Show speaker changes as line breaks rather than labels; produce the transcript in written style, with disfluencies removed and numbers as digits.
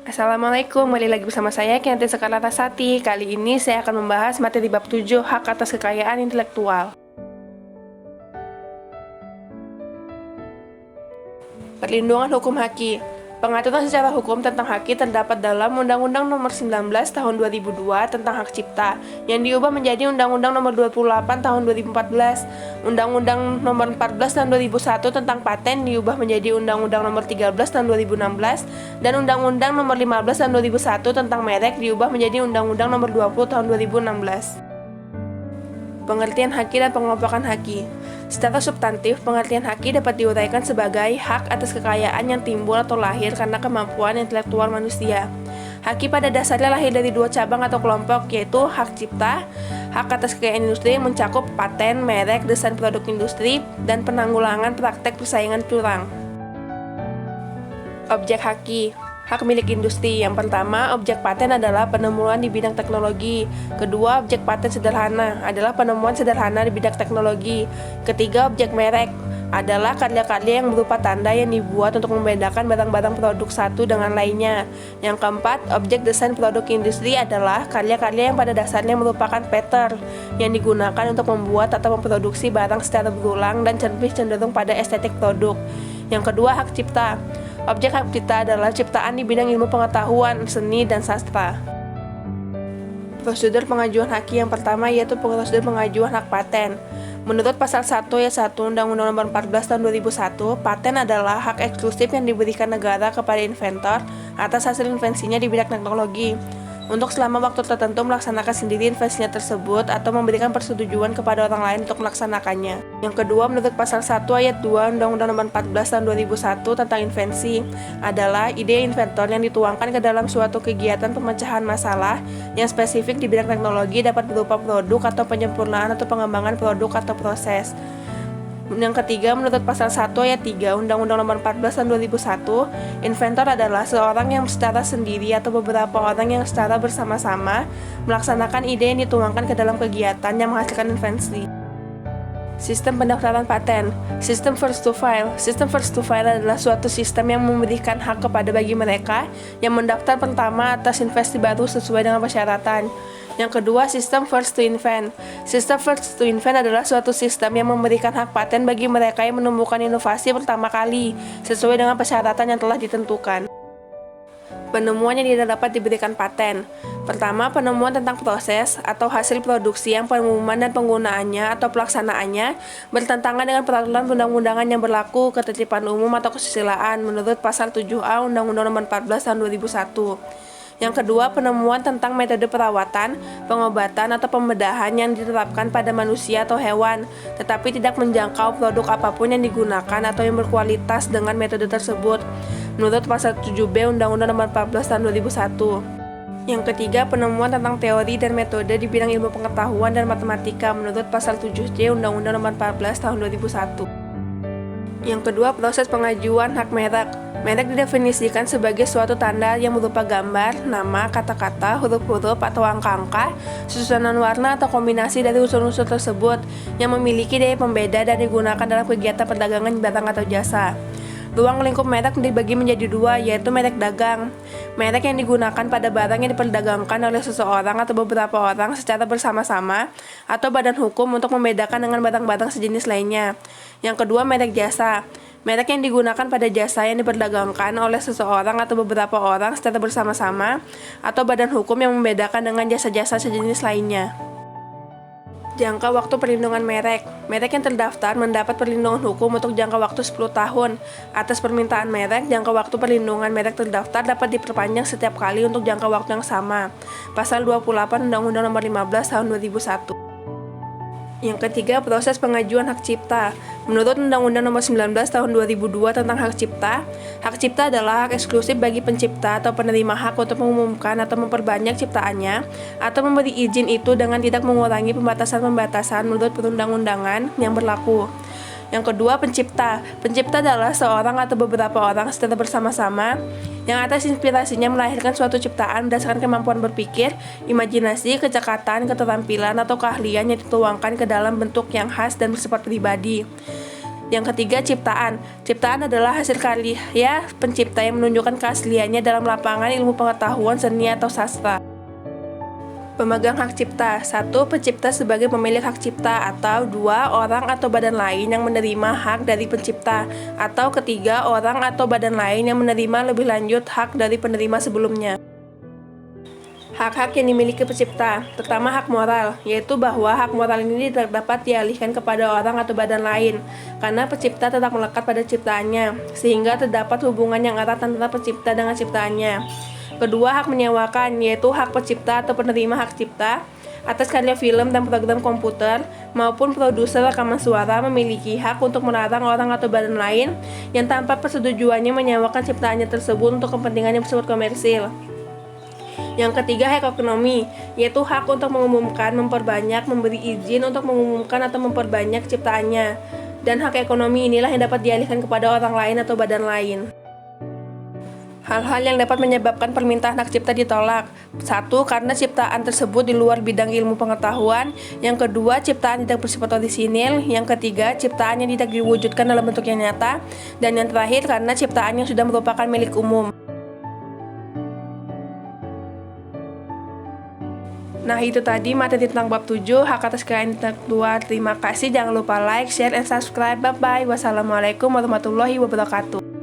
Assalamualaikum, kembali lagi bersama saya Kianti Sati. Kali ini saya akan membahas materi bab 7 hak atas kekayaan intelektual. Perlindungan hukum haki. Pengaturan secara hukum tentang haki terdapat dalam Undang-Undang Nomor 19 Tahun 2002 tentang Hak Cipta yang diubah menjadi Undang-Undang Nomor 28 Tahun 2014. Undang-Undang Nomor 14 Tahun 2001 tentang Paten diubah menjadi Undang-Undang Nomor 13 Tahun 2016 dan Undang-Undang Nomor 15 Tahun 2001 tentang Merek diubah menjadi Undang-Undang Nomor 20 Tahun 2016. Pengertian haki dan pengelompokan haki. Secara substantif, pengertian haki dapat diuraikan sebagai hak atas kekayaan yang timbul atau lahir karena kemampuan intelektual manusia. Haki pada dasarnya lahir dari dua cabang atau kelompok, yaitu hak cipta, hak atas kekayaan industri yang mencakup paten, merek, desain produk industri, dan penanggulangan praktek persaingan curang. Objek haki. Hak milik industri. Yang pertama, objek paten adalah penemuan di bidang teknologi. Kedua, objek paten sederhana adalah penemuan sederhana di bidang teknologi. Ketiga, objek merek adalah karya-karya yang berupa tanda yang dibuat untuk membedakan barang-barang produk satu dengan lainnya. Yang keempat, objek desain produk industri adalah karya-karya yang pada dasarnya merupakan pattern yang digunakan untuk membuat atau memproduksi barang secara berulang dan lebih cenderung pada estetik produk. Yang kedua, hak cipta. Objek hak cipta adalah ciptaan di bidang ilmu pengetahuan, seni, dan sastra. Prosedur pengajuan haki yang pertama yaitu prosedur pengajuan hak paten. Menurut pasal 1 ayat 1 Undang-Undang Nomor 14 Tahun 2001, paten adalah hak eksklusif yang diberikan negara kepada inventor atas hasil invensinya di bidang teknologi untuk selama waktu tertentu melaksanakan sendiri invensinya tersebut atau memberikan persetujuan kepada orang lain untuk melaksanakannya. Yang kedua, menurut pasal 1 ayat 2 Undang-Undang Nomor 14 Tahun 2001 tentang invensi adalah ide inventor yang dituangkan ke dalam suatu kegiatan pemecahan masalah yang spesifik di bidang teknologi dapat berupa produk atau penyempurnaan atau pengembangan produk atau proses. Yang ketiga, menurut pasal 1 ayat 3 Undang-Undang Nomor 14 Tahun 2001, inventor adalah seorang yang secara sendiri atau beberapa orang yang secara bersama-sama melaksanakan ide yang dituangkan ke dalam kegiatan yang menghasilkan invensi. Sistem pendaftaran paten. Sistem first to file. Sistem first to file adalah suatu sistem yang memberikan hak kepada bagi mereka yang mendaftar pertama atas investasi baru sesuai dengan persyaratan. Yang kedua, sistem first to invent. Sistem first to invent adalah suatu sistem yang memberikan hak paten bagi mereka yang menemukan inovasi pertama kali sesuai dengan persyaratan yang telah ditentukan. Penemuan yang tidak dapat diberikan paten. Pertama, penemuan tentang proses atau hasil produksi yang pengumuman dan penggunaannya atau pelaksanaannya bertentangan dengan peraturan undang-undangan yang berlaku, ketertiban umum atau kesusilaan menurut pasal 7A Undang-Undang Nomor 14 Tahun 2001. Yang kedua, penemuan tentang metode perawatan, pengobatan, atau pembedahan yang diterapkan pada manusia atau hewan, tetapi tidak menjangkau produk apapun yang digunakan atau yang berkualitas dengan metode tersebut, menurut pasal 7B Undang-Undang Nomor 14 Tahun 2001. Yang ketiga, penemuan tentang teori dan metode di bidang ilmu pengetahuan dan matematika, menurut pasal 7C Undang-Undang Nomor 14 Tahun 2001. Yang kedua, proses pengajuan hak merek. Merek didefinisikan sebagai suatu tanda yang berupa gambar, nama, kata-kata, huruf-huruf, atau angka-angka, susunan warna, atau kombinasi dari unsur-unsur tersebut yang memiliki daya pembeda dan digunakan dalam kegiatan perdagangan barang atau jasa. Ruang lingkup merek dibagi menjadi dua, yaitu merek dagang. Merek yang digunakan pada barang yang diperdagangkan oleh seseorang atau beberapa orang secara bersama-sama atau badan hukum untuk membedakan dengan barang-barang sejenis lainnya. Yang kedua, merek jasa. Merek yang digunakan pada jasa yang diperdagangkan oleh seseorang atau beberapa orang secara bersama-sama atau badan hukum yang membedakan dengan jasa-jasa sejenis lainnya. Jangka waktu perlindungan merek. Merek yang terdaftar mendapat perlindungan hukum untuk jangka waktu 10 tahun. Atas permintaan merek, jangka waktu perlindungan merek terdaftar dapat diperpanjang setiap kali untuk jangka waktu yang sama. Pasal 28 Undang-Undang Nomor 15 Tahun 2001. Yang ketiga, proses pengajuan hak cipta. Menurut Undang-Undang Nomor 19 Tahun 2002 tentang hak cipta adalah hak eksklusif bagi pencipta atau penerima hak untuk mengumumkan atau memperbanyak ciptaannya atau memberi izin itu dengan tidak mengurangi pembatasan-pembatasan menurut perundang-undangan yang berlaku. Yang kedua, pencipta. Pencipta adalah seorang atau beberapa orang secara bersama-sama yang atas inspirasinya melahirkan suatu ciptaan berdasarkan kemampuan berpikir, imajinasi, keterampilan, atau keahlian yang dituangkan ke dalam bentuk yang khas dan bersifat pribadi. Yang ketiga, ciptaan. Ciptaan adalah hasil karya pencipta yang menunjukkan keasliannya dalam lapangan ilmu pengetahuan, seni, atau sastra. Pemegang hak cipta. 1. Pencipta sebagai pemilik hak cipta, atau 2. Orang atau badan lain yang menerima hak dari pencipta, atau ketiga, orang atau badan lain yang menerima lebih lanjut hak dari penerima sebelumnya. Hak-hak yang dimiliki pencipta. Pertama, hak moral, yaitu bahwa hak moral ini tidak dapat dialihkan kepada orang atau badan lain, karena pencipta tetap melekat pada ciptaannya, sehingga terdapat hubungan yang erat antara pencipta dengan ciptaannya. Kedua, hak menyewakan, yaitu hak pencipta atau penerima hak cipta atas karya film dan program komputer maupun produser rekaman suara memiliki hak untuk melarang orang atau badan lain yang tanpa persetujuannya menyewakan ciptaannya tersebut untuk kepentingan yang bersifat komersil. Yang ketiga, hak ekonomi, yaitu hak untuk mengumumkan, memperbanyak, memberi izin untuk mengumumkan atau memperbanyak ciptaannya. Dan hak ekonomi inilah yang dapat dialihkan kepada orang lain atau badan lain. Hal-hal yang dapat menyebabkan permintaan hak cipta ditolak. 1. Karena ciptaan tersebut di luar bidang ilmu pengetahuan. Yang kedua, ciptaan tidak bersifat orisinil. Yang ketiga, ciptaan yang tidak diwujudkan dalam bentuk yang nyata. Dan yang terakhir, karena ciptaan yang sudah merupakan milik umum. Nah, itu tadi materi tentang bab 7, hak atas kekayaan intelektual. Terima kasih, jangan lupa like, share, and subscribe. Bye-bye. Wassalamualaikum warahmatullahi wabarakatuh.